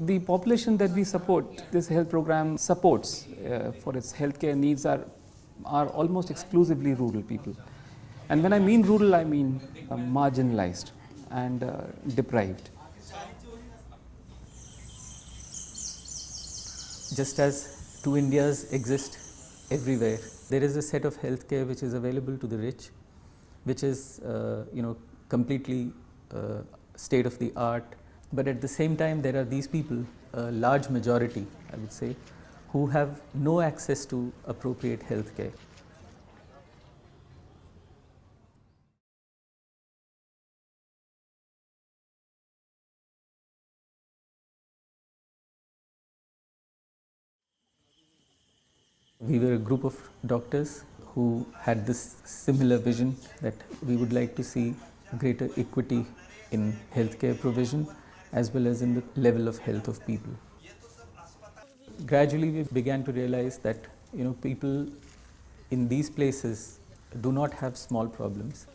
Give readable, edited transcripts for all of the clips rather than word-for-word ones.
The population that we support, this health program supports for its healthcare needs are almost exclusively rural people. And when I mean rural, I mean marginalized and deprived. Just as two Indias exist everywhere, there is a set of healthcare which is available to the rich, which is completely state of the art. But at the same time, there are these people, a large majority, I would say, who have no access to appropriate healthcare. We were a group of doctors who had this similar vision that we would like to see greater equity in healthcare provision as well as in the level of health of people. Gradually we began to realize that people in these places do not have small problems.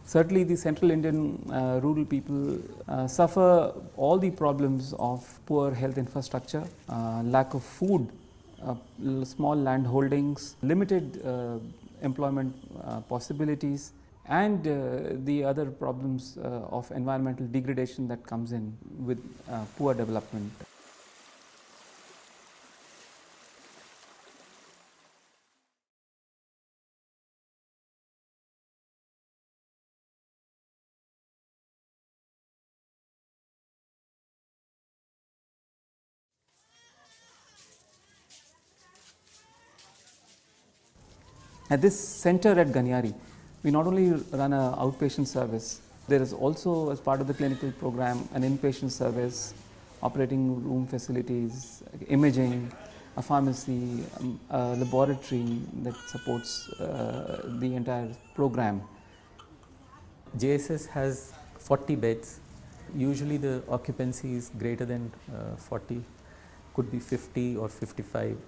Certainly the Central Indian rural people suffer all the problems of poor health infrastructure, lack of food, small land holdings, limited employment possibilities, and the other problems of environmental degradation that comes in with poor development. At this center at Ganyari, we not only run an outpatient service, there is also, as part of the clinical program, an inpatient service, operating room facilities, imaging, a pharmacy, a laboratory that supports the entire program. JSS has 40 beds. Usually the occupancy is greater than 40, could be 50 or 55.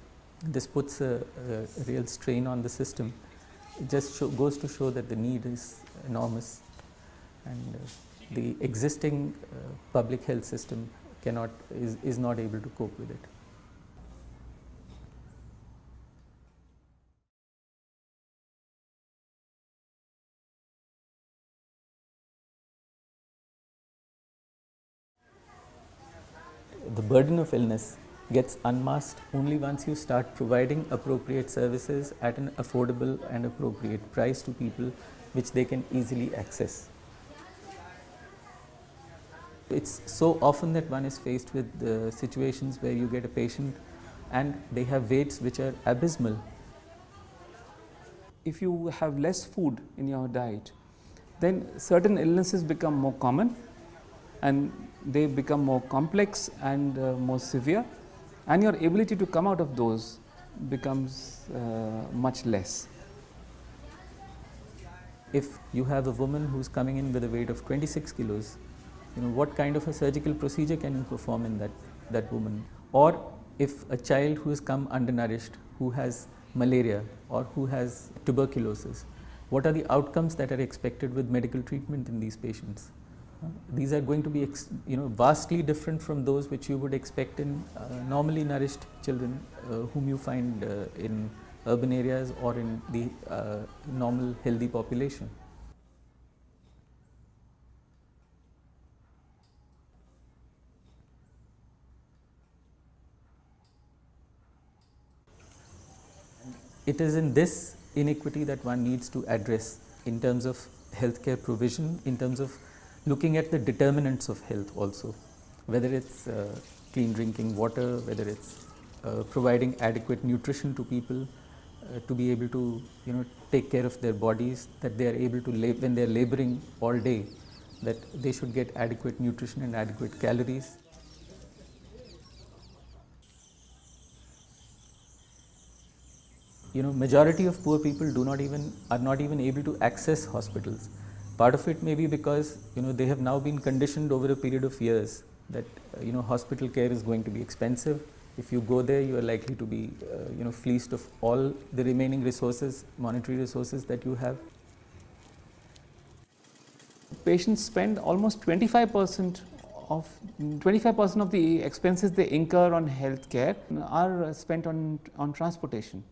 This puts a real strain on the system. It just goes to show that the need is enormous, and the existing public health system is not able to cope with it. The burden of illness gets unmasked only once you start providing appropriate services at an affordable and appropriate price to people which they can easily access. It's so often that one is faced with situations where you get a patient and they have weights which are abysmal. If you have less food in your diet, then certain illnesses become more common and they become more complex and more severe, and your ability to come out of those becomes much less. If you have a woman who's coming in with a weight of 26 kilos, what kind of a surgical procedure can you perform in that woman? Or if a child who has come undernourished, who has malaria or who has tuberculosis, what are the outcomes that are expected with medical treatment in these patients? These are going to be vastly different from those which you would expect in normally nourished children whom you find in urban areas or in the normal healthy population. It is in this inequity that one needs to address in terms of healthcare provision, in terms of looking at the determinants of health also, whether it's clean drinking water, whether it's providing adequate nutrition to people to be able to take care of their bodies, that they are able to when they are laboring all day, that they should get adequate nutrition and adequate calories. Majority of poor people are not even able to access hospitals. Part of it may be because they have now been conditioned over a period of years that hospital care is going to be expensive. If you go there, you are likely to be fleeced of all the remaining resources, monetary resources that you have. Patients spend almost 25% of 25% of the expenses they incur on healthcare are spent on transportation.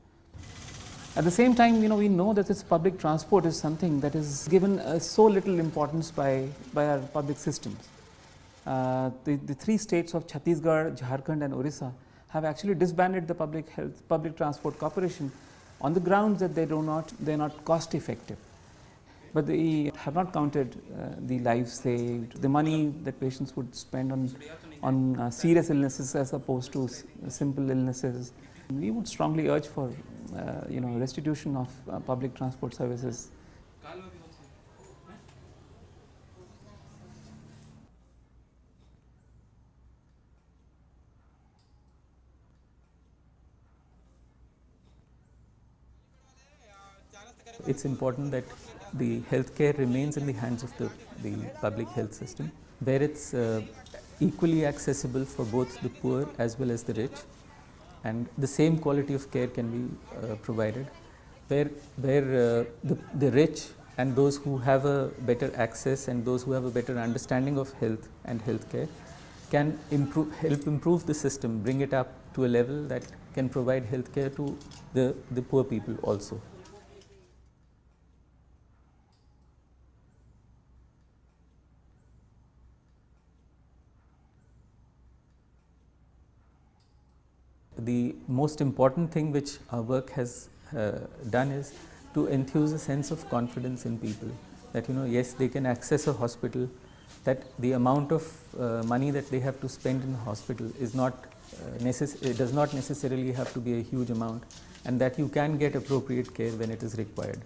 At the same time, we know that this public transport is something that is given so little importance by our public systems. The three states of Chhattisgarh, Jharkhand and Orissa have actually disbanded the public transport corporation on the grounds that they're not cost effective. But they have not counted the lives saved, the money that patients would spend on serious illnesses as opposed to simple illnesses. We would strongly urge for restitution of public transport services. It's important that the healthcare remains in the hands of the public health system, where it's equally accessible for both the poor as well as the rich, and the same quality of care can be provided, where the rich and those who have a better access and those who have a better understanding of health and healthcare can help improve the system, bring it up to a level that can provide healthcare to the poor people also. The most important thing which our work has done is to enthuse a sense of confidence in people that yes, they can access a hospital, that the amount of money that they have to spend in a hospital is not it does not necessarily have to be a huge amount, and that you can get appropriate care when it is required.